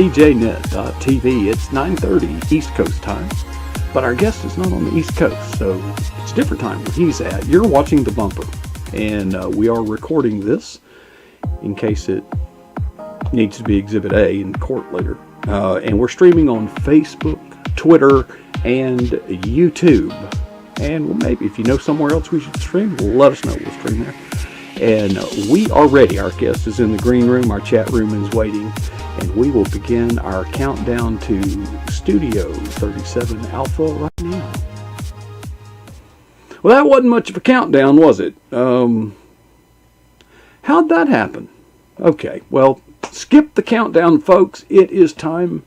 PJNet.TV. It's 9:30 East Coast time, but our guest is not on the East Coast, so it's different time where he's at. You're watching The Bumper, and we are recording this in case it needs to be Exhibit A in court later. And we're streaming on Facebook, Twitter, and YouTube. And well, maybe if you know somewhere else we should stream, let us know. We'll stream there. And we are ready. Our guest is in the green room. Our chat room is waiting. And we will begin our countdown to Studio 37 Alpha right now. Well, that wasn't much of a countdown, was it? How'd that happen? Okay, well, skip the countdown, folks. It is time.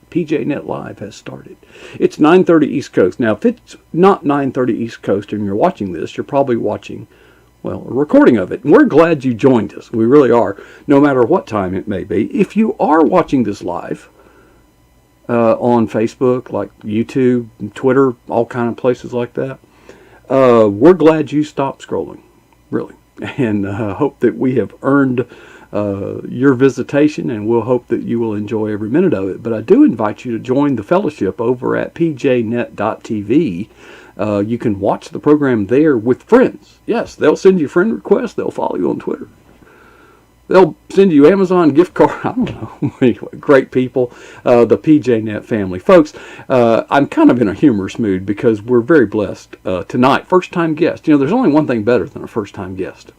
PJNet Live has started. It's 9:30 East Coast. Now, if it's not 9:30 East Coast and you're watching this, you're probably watching, well, a recording of it. And we're glad you joined us. We really are, no matter what time it may be. If you are watching this live on Facebook, like YouTube, Twitter, all kind of places like that, we're glad you stopped scrolling, really. And hope that we have earned your visitation, and we'll hope that you will enjoy every minute of it. But I do invite you to join the fellowship over at pjnet.tv. You can watch the program there with friends. Yes, they'll send you friend requests. They'll follow you on Twitter. They'll send you Amazon gift card. I don't know. Anyway, great people. The PJNet family. Folks, I'm kind of in a humorous mood because we're very blessed tonight. First-time guest. You know, there's only one thing better than a first-time guest.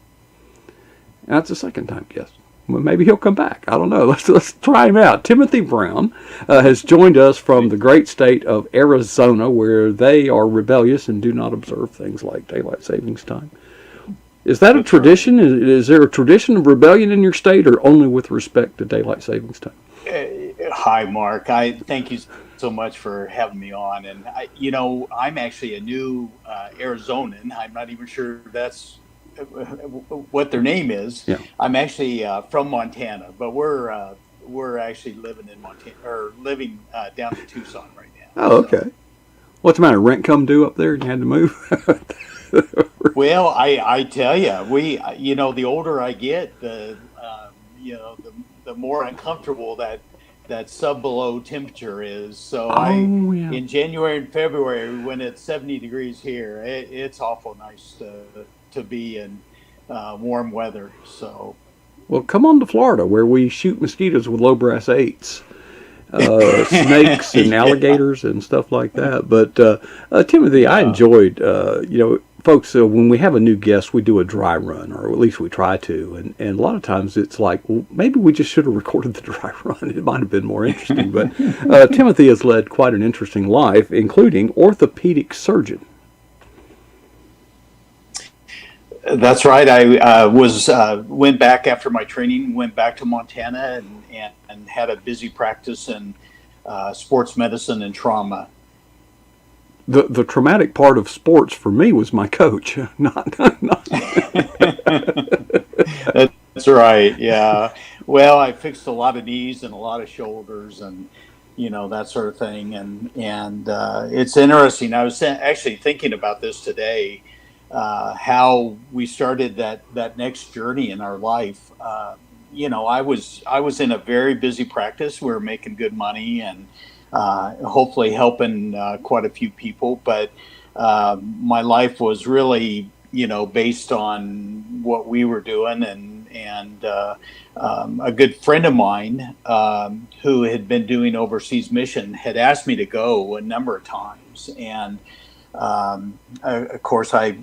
And that's a second-time guest. Well, maybe he'll come back. I don't know. Let's try him out. Timothy Browne has joined us from the great state of Arizona, where they are rebellious and do not observe things like daylight savings time. Is that a tradition? Is there a tradition of rebellion in your state, or only with respect to daylight savings time? Hi, Mark. I thank you so much for having me on. And I'm actually a new Arizonan. I'm not even sure that's what their name is. Yeah. I'm actually from Montana, but we're actually living in Montana, or living down in Tucson right now. Oh, okay. What's the matter? Rent come due up there and you had to move? Well, I tell you, the older I get, the more uncomfortable that sub-below temperature is. So in January and February, when it's 70 degrees here, it's awful nice to be in warm weather. So, well, come on to Florida, where we shoot mosquitoes with low brass 8s, snakes and alligators and stuff like that. But Timothy, I enjoyed, folks, when we have a new guest, we do a dry run, or at least we try to. And a lot of times it's like, well, maybe we just should have recorded the dry run. It might have been more interesting. But Timothy has led quite an interesting life, including orthopedic surgeon. That's right. I went back after my training, went back to Montana and had a busy practice in sports medicine and trauma. The traumatic part of sports for me was my coach. not. That's right. Yeah. Well, I fixed a lot of knees and a lot of shoulders and that sort of thing. And it's interesting. I was actually thinking about this today. How we started that next journey in our life. I was in a very busy practice. We were making good money and hopefully helping quite a few people. But my life was really, based on what we were doing. And a good friend of mine who had been doing overseas mission had asked me to go a number of times. And of course, I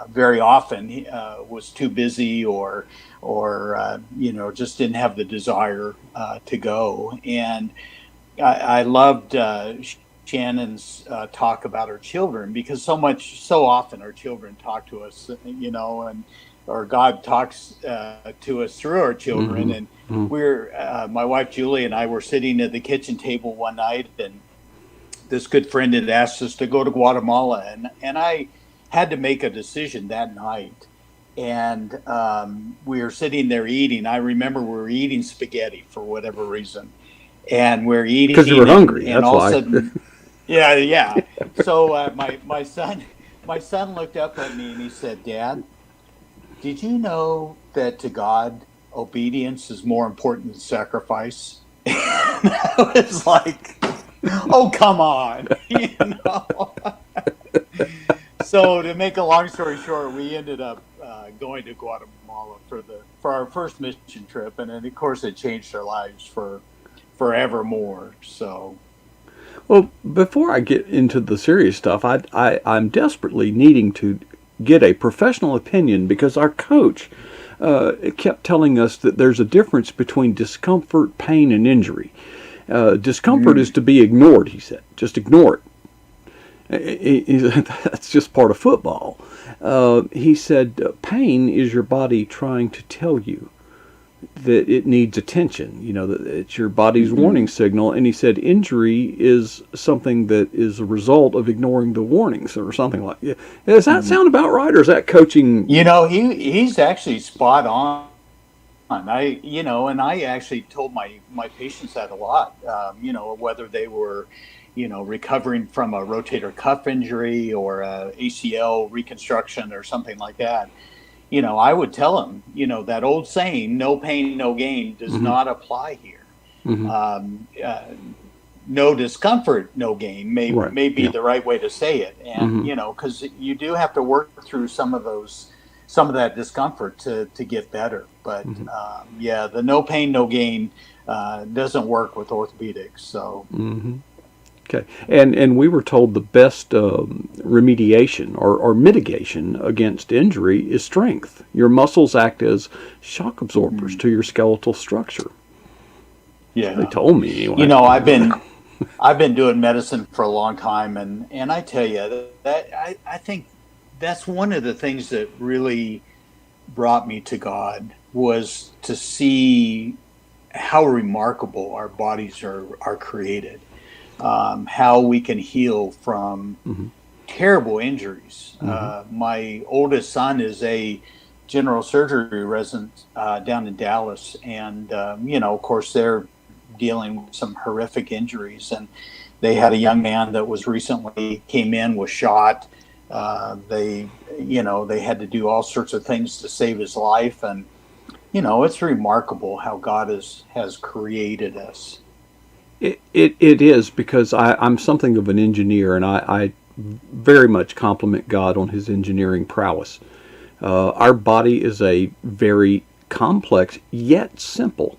very often was too busy or just didn't have the desire to go. And I loved Shannon's talk about her children, because so often our children talk to us, or God talks to us through our children. Mm-hmm. And we're my wife Julie and I were sitting at the kitchen table one night, and this good friend had asked us to go to Guatemala, and I had to make a decision that night. And we were sitting there eating. I remember we were eating spaghetti for whatever reason, and we're eating because you were hungry. And that's all why. Of a sudden, yeah. So my son looked up at me and he said, "Dad, did you know that to God obedience is more important than sacrifice?" I was like, oh, come on, So to make a long story short, we ended up going to Guatemala for our first mission trip, and then of course it changed our lives for forevermore. So Well, before I get into the serious stuff, I'm desperately needing to get a professional opinion because our coach kept telling us that there's a difference between discomfort, pain, and injury. Discomfort is to be ignored, he said. Just ignore it. That's just part of football. He said pain is your body trying to tell you that it needs attention, that it's your body's warning signal. And he said injury is something that is a result of ignoring the warnings or something like that. Does that sound about right, or is that coaching? he's actually spot on. And I actually told my patients that a lot, whether they were, recovering from a rotator cuff injury or a ACL reconstruction or something like that. I would tell them, that old saying, no pain, no gain, does not apply here. Mm-hmm. No discomfort, no gain may be Yeah. the right way to say it. And, because you do have to work through some of that discomfort to get better. But the no pain, no gain doesn't work with orthopedics. So. Okay, and we were told the best remediation or mitigation against injury is strength. Your muscles act as shock absorbers to your skeletal structure. Yeah, they told me anyway. I've been doing medicine for a long time, and I tell you that I think that's one of the things that really brought me to God was to see how remarkable our bodies are created. How we can heal from terrible injuries. My oldest son is a general surgery resident down in Dallas, and of course they're dealing with some horrific injuries. And they had a young man that was recently came in, was shot. They had to do all sorts of things to save his life, and it's remarkable how God has created us. It is, because I'm something of an engineer, and I very much compliment God on his engineering prowess. Our body is a very complex yet simple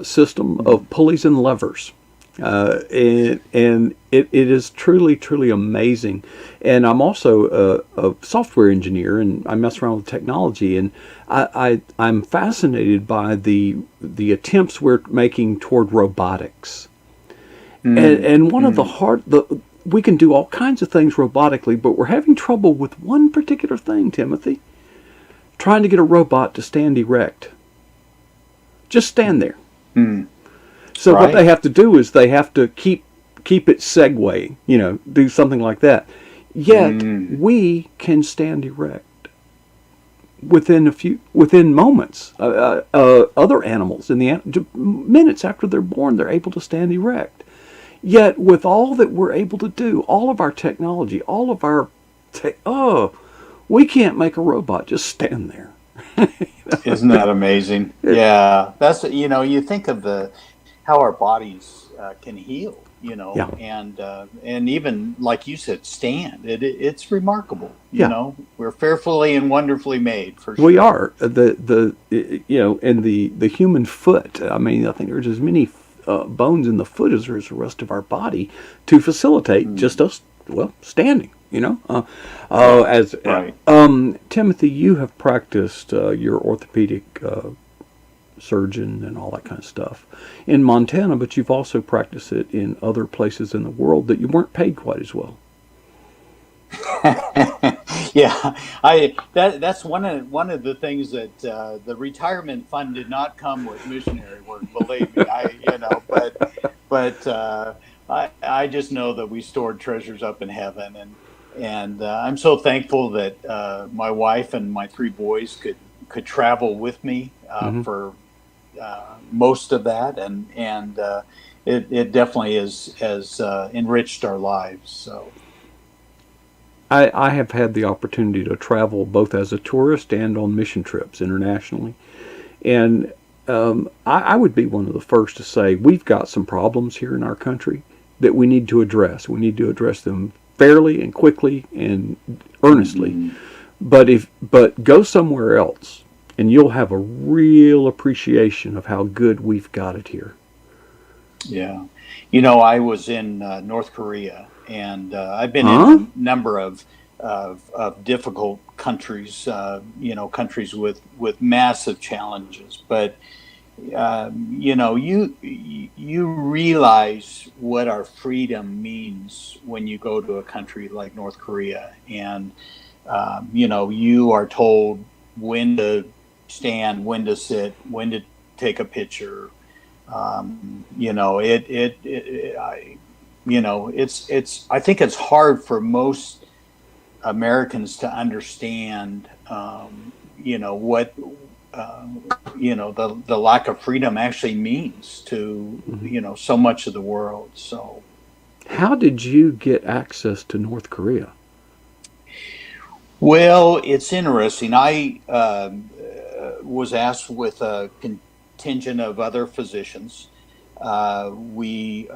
system of pulleys and levers. And it is truly, truly amazing. And I'm also a software engineer, and I mess around with technology, and I'm fascinated by the attempts we're making toward robotics. And one of we can do all kinds of things robotically, but we're having trouble with one particular thing, Timothy. Trying to get a robot to stand erect. Just stand there. So what they have to do is they have to keep it segue, do something like that. Yet we can stand erect within moments. Other animals minutes after they're born, they're able to stand erect. Yet with all that we're able to do, all of our technology, all of our we can't make a robot just stand there. Isn't that amazing? Yeah, that's you think of how our bodies can heal, and even like you said, stand. It's remarkable. We're fearfully and wonderfully made. For sure. We are and the human foot. I mean, I think there's as many bones in the foot as there is the rest of our body to facilitate just us standing. Timothy, you have practiced your orthopedic surgeon and all that kind of stuff in Montana, but you've also practiced it in other places in the world that you weren't paid quite as well. Yeah, that's one of the things that the retirement fund did not come with missionary work. Believe me, but I just know that we stored treasures up in heaven, and I'm so thankful that my wife and my 3 boys could travel with me for most of that, and it definitely has enriched our lives. So. I have had the opportunity to travel both as a tourist and on mission trips internationally. And I would be one of the first to say we've got some problems here in our country that we need to address. We need to address them fairly and quickly and earnestly. Mm-hmm. But go somewhere else, and you'll have a real appreciation of how good we've got it here. Yeah. I was in North Korea, and I've been in Huh? a number of difficult countries, countries with massive challenges. But you realize what our freedom means when you go to a country like North Korea, and you are told when to stand, when to sit, when to take a picture. It's I think it's hard for most Americans to understand, what the lack of freedom actually means to Mm-hmm. so much of the world. So, How did you get access to North Korea? well, it's interesting. I was asked with a contingent of other physicians. We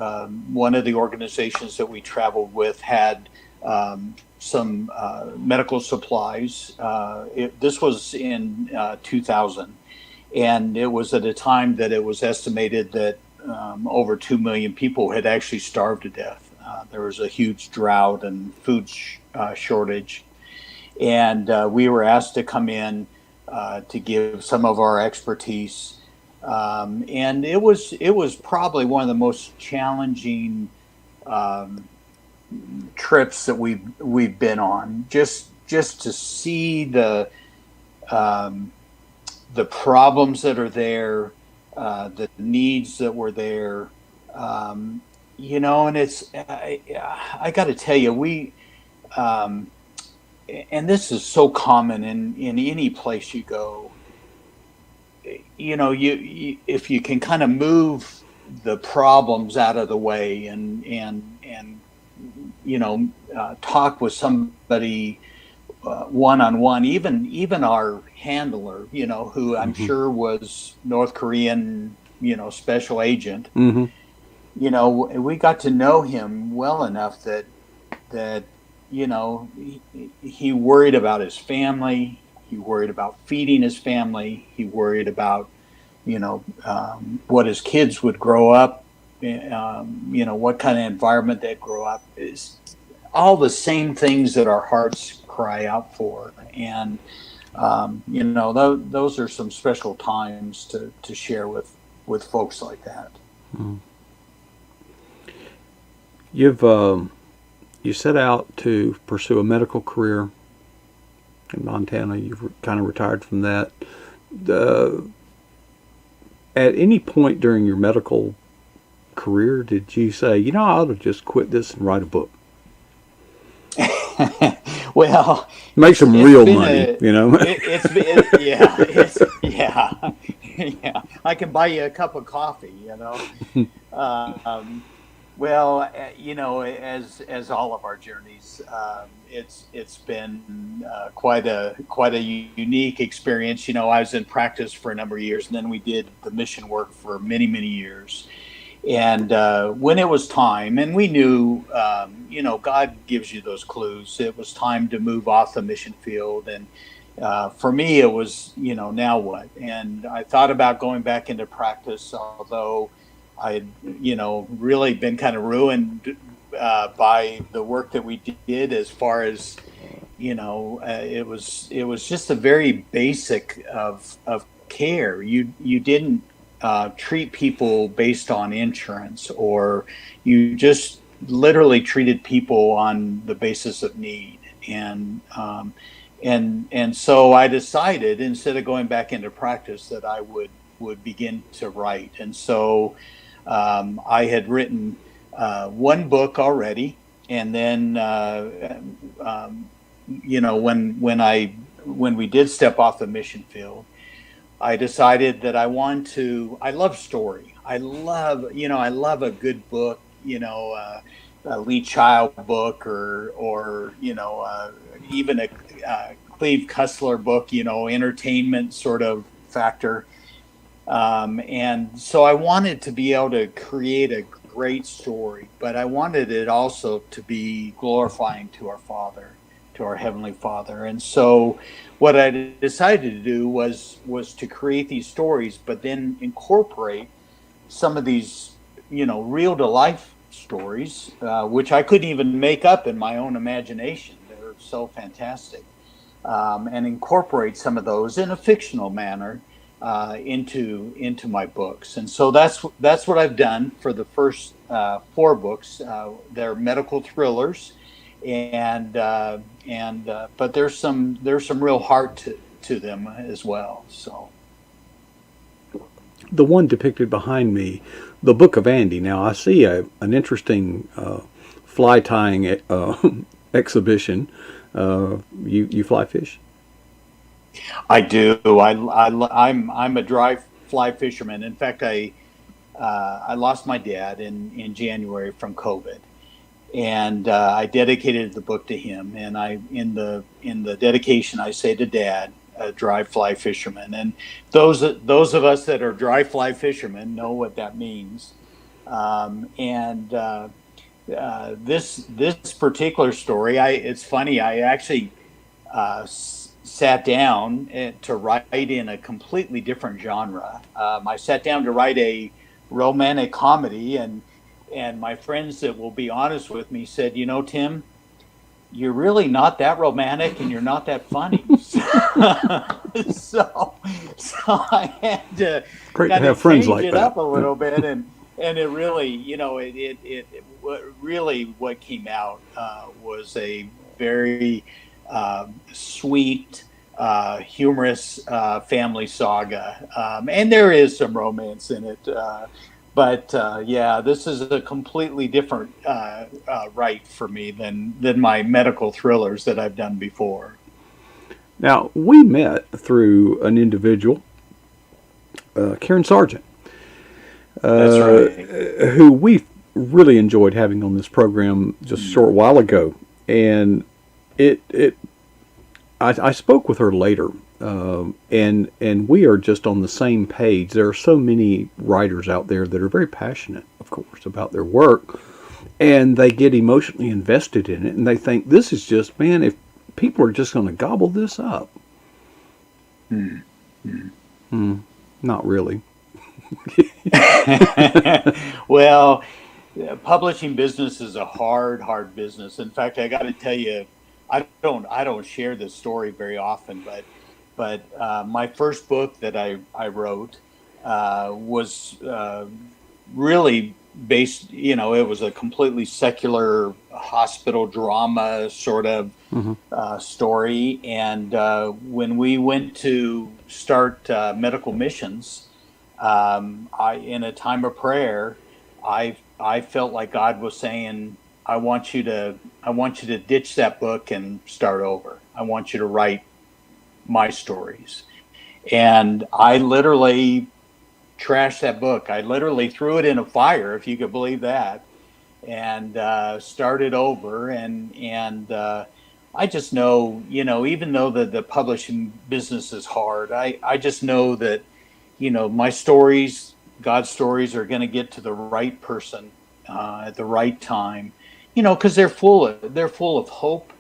One of the organizations that we traveled with had some medical supplies. This was in 2000, and it was at a time that it was estimated that over 2 million people had actually starved to death. There was a huge drought and food shortage, and we were asked to come in to give some of our expertise. And it was probably one of the most challenging um, trips that we've been on. Just to see um, the problems that are there, the needs that were there. And I got to tell you, um, and this is so common in any place you go. You if you can kind of move the problems out of the way, and talk with somebody one on one, even our handler, who I'm Mm-hmm. sure was North Korean, special agent. Mm-hmm. We got to know him well enough that he worried about his family. He worried about feeding his family. He worried about what his kids would grow up. What kind of environment they'd grow up is all the same things that our hearts cry out for. And those are some special times to share with folks like that. Mm-hmm. You've you set out to pursue a medical career in Montana. You've kind of retired from that. The, at any point during your medical career, did you say, I ought to just quit this and write a book? Well, Make some it's real been money, a yeah, yeah, yeah. I can buy you a cup of coffee. Um, well, as all of our journeys, it's been quite a unique experience. I was in practice for a number of years, and then we did the mission work for many years. And when it was time, and we knew, God gives you those clues. It was time to move off the mission field, and for me, it was, now what? And I thought about going back into practice, although I had, really been kind of ruined by the work that we did, as far as, it was just a very basic of care. You didn't treat people based on insurance, or you just literally treated people on the basis of need. And so I decided, instead of going back into practice, that I would begin to write. And so I had written one book already, and then when we did step off the mission field, I decided that I want to. I love story. I love a good book. A Lee Child book, or even a Cleve Cussler book. Entertainment sort of factor. And so I wanted to be able to create a great story, but I wanted it also to be glorifying to our Father, to our Heavenly Father. And so what I decided to do was to create these stories, but then incorporate some of these, real to life stories, which I couldn't even make up in my own imagination. They're so fantastic, and incorporate some of those in a fictional manner into my books. And so that's what I've done for the first four books. They're medical thrillers, and but there's some real heart to them as well. So The one depicted behind me, the Book of Andy. Now I see an interesting fly tying exhibition. You fly fish? I do. I'm a dry fly fisherman. In fact, I lost my dad in January from COVID, and I dedicated the book to him. And I in the dedication I say to Dad, a dry fly fisherman. And those of us that are dry fly fishermen know what that means. And This particular story, it's funny. I actually sat down to write in a completely different genre. I sat down to write a romantic comedy, and my friends that will be honest with me said, Tim, you're really not that romantic and you're not that funny. so, so I had to Great to kind have of friends change like it that. up a little bit, and it really, really what came out was a very sweet, humorous family saga, and there is some romance in it. But yeah, this is a completely different write for me than my medical thrillers that I've done before. Now we met through an individual, Karen Sargent, That's right. who we really enjoyed having on this program just a short while ago, and it I spoke with her later, and we are just on the same page. There are so many writers out there that are very passionate, of course, about their work, and they get emotionally invested in it, and they think this is just, man, if people are just going to gobble this up. Hmm. Hmm. Not really. Well, publishing business is a hard business. In fact, I got to tell you, I don't share this story very often, but my first book that I wrote was really based. It was a completely secular hospital drama sort of Hmm. story. And when we went to start medical missions, in a time of prayer, I felt like God was saying, I want you to ditch that book and start over. I want you to write my stories. And I literally trashed that book. I literally threw it in a fire, if you could believe that, and started over. And I just know, even though the publishing business is hard, I just know that, my stories, God's stories, are going to get to the right person at the right time, because they're full of hope,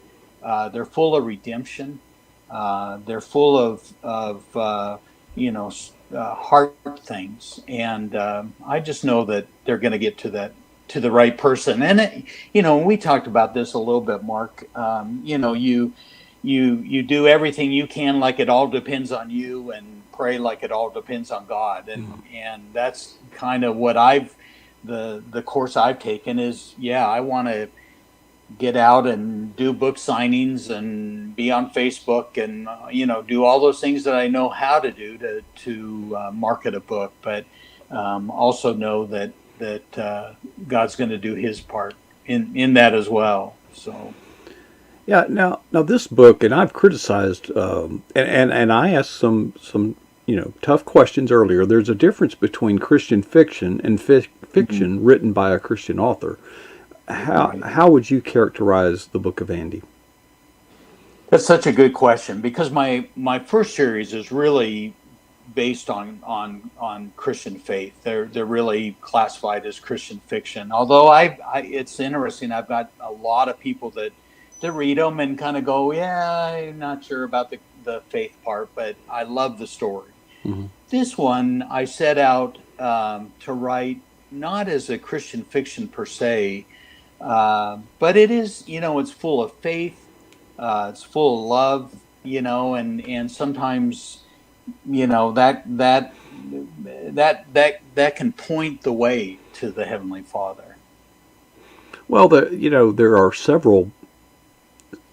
they're full of redemption, they're full of heart things, and I just know that they're going to get to the right person. And we talked about this a little bit, Mark. You do everything you can like it all depends on you, and pray like it all depends on God. And that's kind of what the course I've taken is, yeah, I want to get out and do book signings and be on Facebook and do all those things that I know how to do to market a book, but also know that God's going to do His part in that as well. So Yeah. Now this book, and I've criticized, and I asked some tough questions earlier. There's a difference between Christian fiction and fiction written by a Christian author. right. How would you characterize the Book of Andy? That's such a good question, because my first series is really based on Christian faith. They're really classified as Christian fiction. Although it's interesting. I've got a lot of people that read them and kind of go, yeah, I'm not sure about the faith part, but I love the story. Mm-hmm. This one I set out to write not as a Christian fiction per se, but it is, it's full of faith, it's full of love, and sometimes, that can point the way to the Heavenly Father. Well, there are several.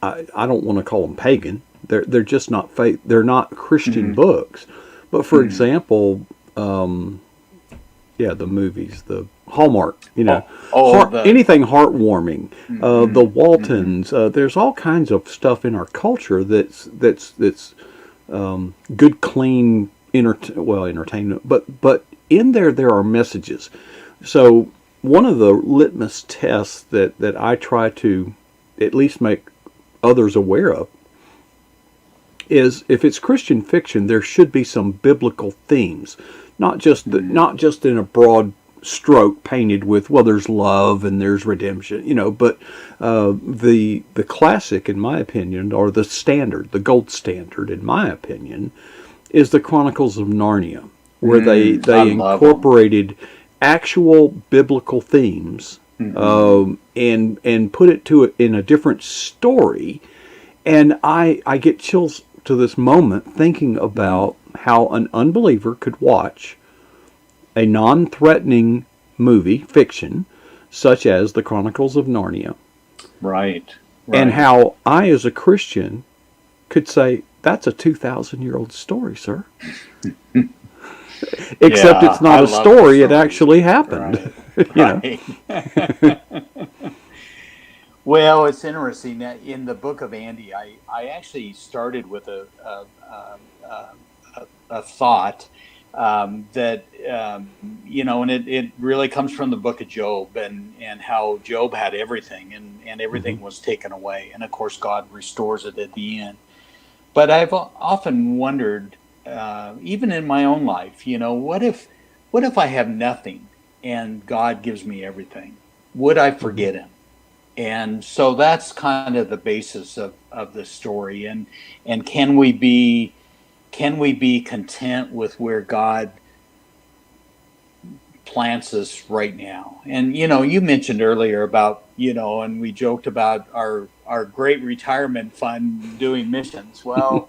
I don't want to call them pagan. They're just not faith. They're not Christian books. But for example, the movies, the Hallmark, anything heartwarming, the Waltons. There's all kinds of stuff in our culture that's good, clean entertainment. But in there are messages. So one of the litmus tests that I try to at least make others aware of is if it's Christian fiction, there should be some biblical themes, not just in a broad stroke painted with, well, there's love and there's redemption, but the classic, in my opinion, or the gold standard, in my opinion, is the Chronicles of Narnia, where they incorporated actual biblical themes and put it in a different story. And I get chills to this moment thinking about how an unbeliever could watch a non-threatening movie, fiction, such as the Chronicles of Narnia. Right. And how I, as a Christian, could say, that's a 2,000-year-old story, sir. Except it's not a story, it actually happened. Right. Well, it's interesting that in the book of Andy, I actually started with a thought that and it really comes from the book of Job and how Job had everything and everything was taken away, and of course God restores it at the end. But I've often wondered, even in my own life, what if I have nothing and God gives me everything? Would I forget Him? And so that's kind of the basis of the story. And can we be content with where God plants us right now? And you mentioned earlier about and we joked about our great retirement fund doing missions. Well,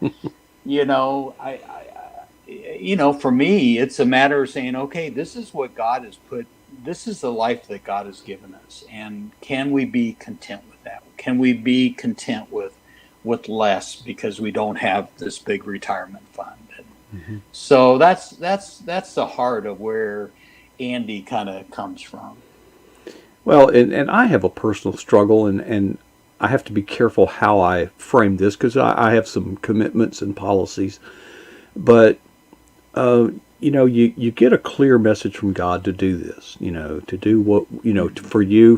for me, it's a matter of saying, okay, this is what God has put. This is the life that God has given us, and can we be content with that? Can we be content with less because we don't have this big retirement fund? So that's the heart of where Andy kind of comes from. Well, and I have a personal struggle, and I have to be careful how I frame this because I have some commitments and policies, but you get a clear message from God to do this, to do what,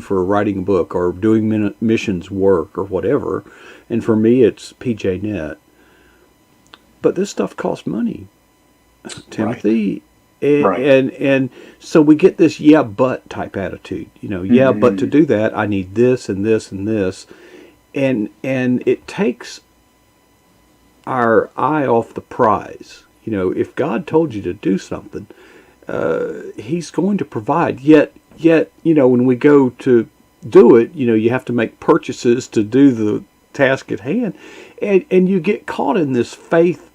for writing a book or doing missions work or whatever. And for me, it's PJNet. But this stuff costs money, Timothy. Right. And so we get this yeah, but type attitude, but to do that, I need this and this and this. And it takes our eye off the prize. If God told you to do something, He's going to provide. Yet, when we go to do it, you have to make purchases to do the task at hand, and you get caught in this faith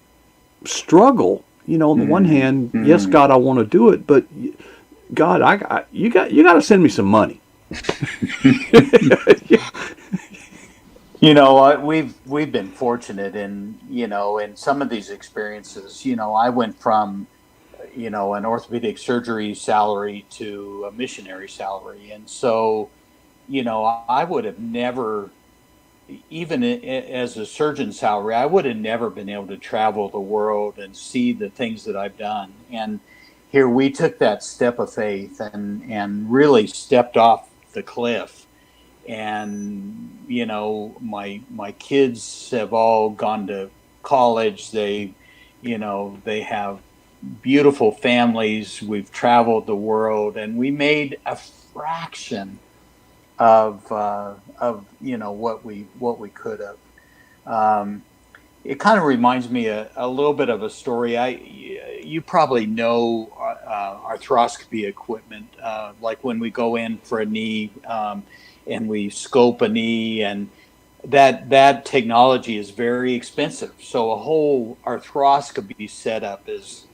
struggle. On the one hand, yes, God, I want to do it, but God, you got to send me some money. We've been fortunate in some of these experiences. I went from an orthopedic surgery salary to a missionary salary, and so I would have never, even as a surgeon salary, I would have never been able to travel the world and see the things that I've done. And here we took that step of faith and really stepped off the cliff. And my kids have all gone to college. They have beautiful families. We've traveled the world, and we made a fraction of what we could have. It kind of reminds me a little bit of a story. You probably know arthroscopy equipment, like when we go in for a knee, and we scope a knee, and that technology is very expensive. So a whole arthroscopy setup is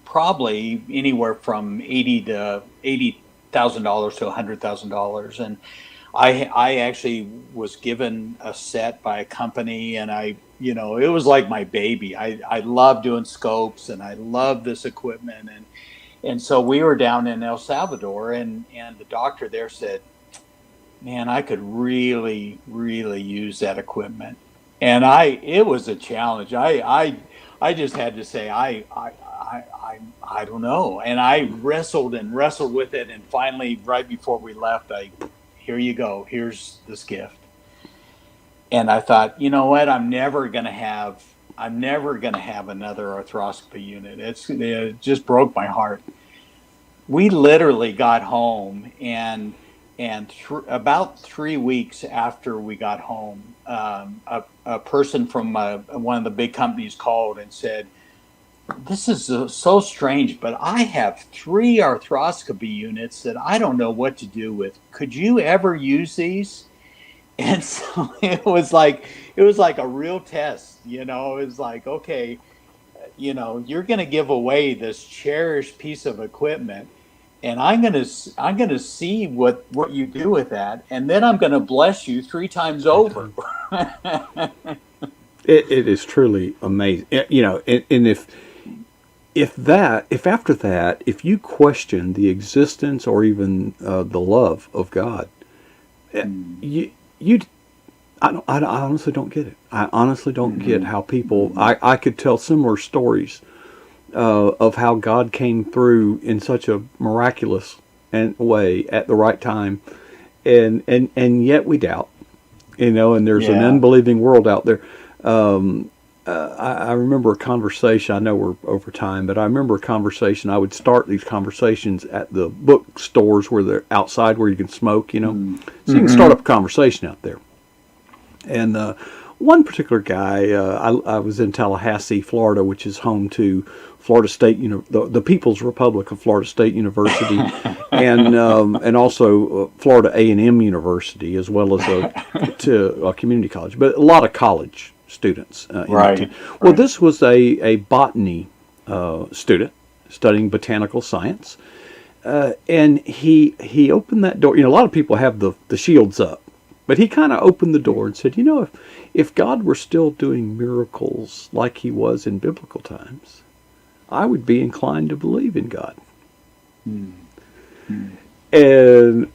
probably anywhere from $80,000 to $100,000. And I actually was given a set by a company, and it was like my baby. I love doing scopes, and I love this equipment. And so we were down in El Salvador, and the doctor there said, man, I could really, really use that equipment. And it was a challenge. I just had to say, I don't know. And I wrestled and wrestled with it. And finally, right before we left, here you go. Here's this gift. And I thought, you know what? I'm never going to have another arthroscopy unit. It just broke my heart. We literally got home, and about 3 weeks after we got home, a person from one of the big companies called and said, this is so strange, but I have 3 arthroscopy units that I don't know what to do with. Could you ever use these? And so it was like a real test. It was like, okay, you're going to give away this cherished piece of equipment, and I'm going to see what you do with that, and then I'm going to bless you 3 times over. It is truly amazing. And if after that, if you question the existence or even the love of God, I honestly don't get it. I honestly don't get how people. I could tell similar stories of how God came through in such a miraculous way at the right time, and yet we doubt. And there's an unbelieving world out there. I remember a conversation. I know we're over time, but I remember a conversation. I would start these conversations at the bookstores where they're outside, where you can smoke. So you can start up a conversation out there. And one particular guy, I was in Tallahassee, Florida, which is home to Florida State, the People's Republic of Florida State University, and also Florida A&M University, as well as a community college, but a lot of college students. Right. Well, this was a botany student studying botanical science, and he opened that door. A lot of people have the shields up, but he kind of opened the door and said, if God were still doing miracles like he was in biblical times, I would be inclined to believe in God. And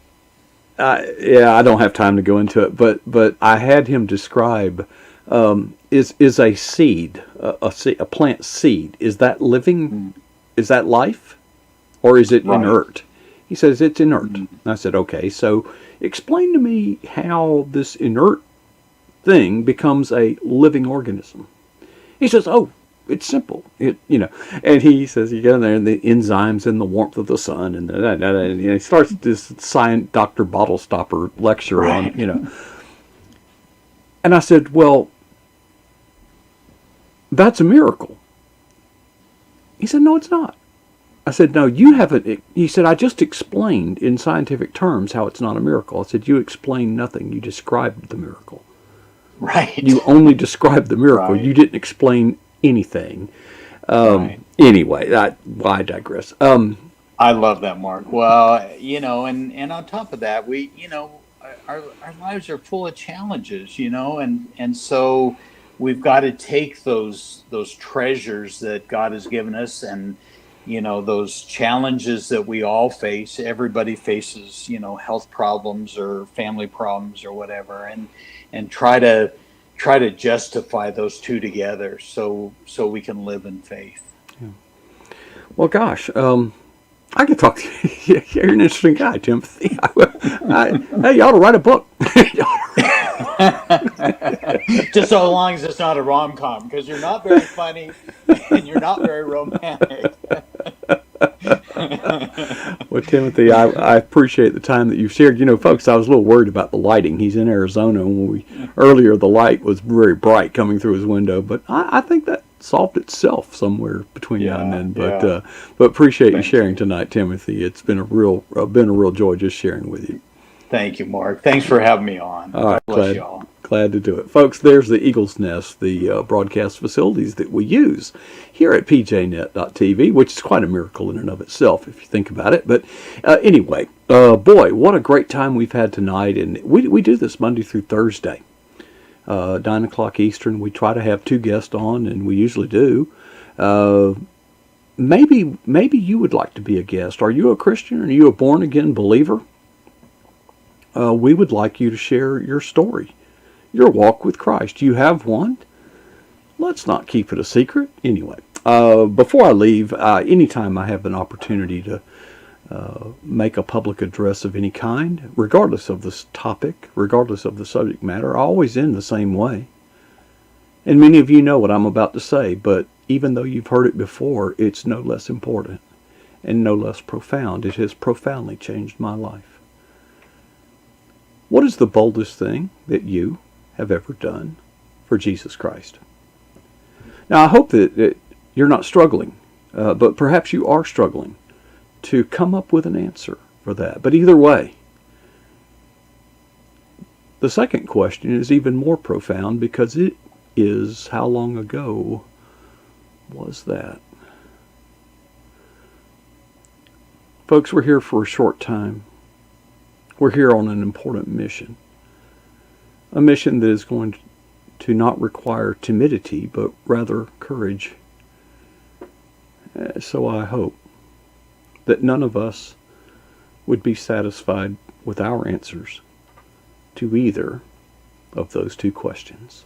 I don't have time to go into it, but I had him describe is a seed, a plant seed, is that living? Is that life, or is it inert? He says it's inert. I said, okay, so explain to me how this inert thing becomes a living organism. He says, oh, it's simple. And he says, you get in there, and the enzymes in the warmth of the sun, and he starts this science Dr. Bottle Stopper lecture on, And I said, well, that's a miracle. He said, no, it's not. I said, no, you haven't. He said, I just explained in scientific terms how it's not a miracle. I said, you explained nothing. You described the miracle. Right. You only described the miracle. Right. You didn't explain anything. Anyway, I digress. I love that, Mark. Well, and on top of that, we, our lives are full of challenges, and so we've got to take those treasures that God has given us, and those challenges that we all face. Everybody faces, health problems or family problems or whatever, and try to justify those two together so we can live in faith. Yeah. Well, gosh, I could talk to you. You're an interesting guy, Timothy. Hey, you ought to write a book. Just so long as it's not a rom-com, because you're not very funny and you're not very romantic. Well, Timothy, I appreciate the time that you've shared. You know, folks, I was a little worried about the lighting. He's in Arizona, and earlier the light was very bright coming through his window, but I think that solved itself somewhere between now and then. But appreciate you sharing tonight, Timothy. It's been a real joy just sharing with you. Thank you, Mark. Thanks for having me on. All right, God bless you all. Glad to do it. Folks, there's the Eagle's Nest, the broadcast facilities that we use here at pjnet.tv, which is quite a miracle in and of itself if you think about it. But anyway, boy, what a great time we've had tonight. And we do this Monday through Thursday, 9 o'clock Eastern. We try to have 2 guests on, and we usually do. Maybe you would like to be a guest. Are you a Christian? Are you a born-again believer? We would like you to share your story, your walk with Christ. You have one? Let's not keep it a secret. Anyway, before I leave, anytime I have an opportunity to make a public address of any kind, regardless of this topic, regardless of the subject matter, I always end the same way. And many of you know what I'm about to say, but even though you've heard it before, it's no less important and no less profound. It has profoundly changed my life. What is the boldest thing that you have ever done for Jesus Christ? Now, I hope that you're not struggling, but perhaps you are struggling to come up with an answer for that. But either way, the second question is even more profound, because it is, how long ago was that? Folks, we're here for a short time. We're here on an important mission. A mission that is going to not require timidity, but rather courage. So I hope that none of us would be satisfied with our answers to either of those 2 questions.